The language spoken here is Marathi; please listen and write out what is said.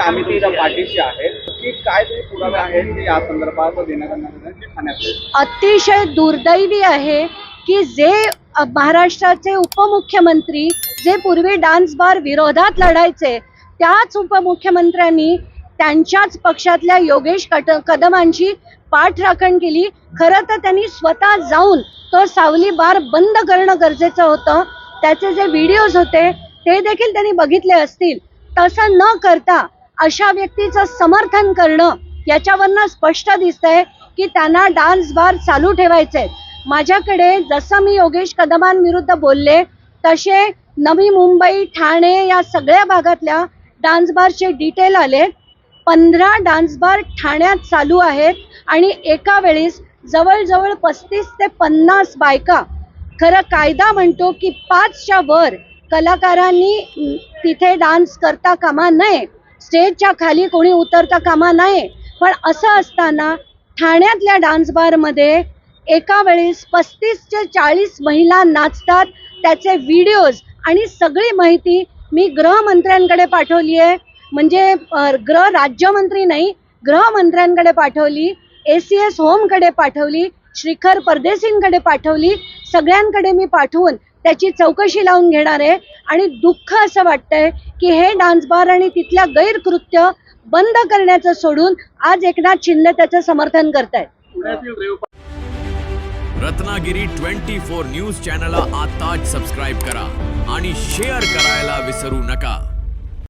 आम्ही ती इथं पाठीशी आहे की काय ते पुरावे आहेत की या संदर्भात देण्यात ठाण्यात अतिशय दुर्दैवी आहे की जे महाराष्ट्राचे उपमुख्यमंत्री जे पूर्वी डान्स बार विरोधात लढायचे त्याच उपमुख्यमंत्र्यांनी त्यांच्याच पक्षातल्या योगेश कदमांची पाठराखण केली। खरं तर त्यांनी स्वतः जाऊन तो सावली बार बंद करणं गरजेचं होतं। त्याचे जे व्हिडिओज होते ते देखील त्यांनी बघितले असतील। तसं न करता अशा व्यक्तीचं समर्थन करणं याच्यावरनं स्पष्ट दिसतंय की त्यांना डान्स बार चालू ठेवायचे। माझ्याकडे जसं मी योगेश कदमांविरुद्ध बोलले तसे नवी मुंबई ठाणे या सगळ्या भागातल्या डान्स बारचे डिटेल आले। 15 डान्स बार ठाण्यात चालू आहेत आणि एका वेळेस जवळजवळ 35 ते 50 बायका। खरं कायदा म्हणतो की 5च्या वर कलाकारांनी तिथे डान्स करता कामा नये, स्टेजच्या खाली कोणी उतरता कामा नये। पण असं असताना ठाण्यातल्या डान्स बारमध्ये एका वेळेस 35 ते 40 महिला नाचतात। त्याचे व्हिडिओज आणि सगळी माहिती मी गृहमंत्र्यांकडे पाठवली आहे, म्हणजे गृह राज्यमंत्री नाही गृहमंत्र्यांकडे पाठवली, ACS होमकडे पाठवली, श्रीखर परदेशींकडे पाठवली। सगळ्यांकडे मी पाठवून त्याची चौकशी लावून घेणार आहे। आणि दुःख असं वाटतंय की हे डान्स बार आणि तिथल्या गैरकृत्य बंद करण्याचं सोडून आज एकनाथ शिंदे त्याचं समर्थन करतायत। रत्नागिरी 24 न्यूज चॅनलला आताच सबस्क्राइब करा आणि शेअर करायला विसरू नका।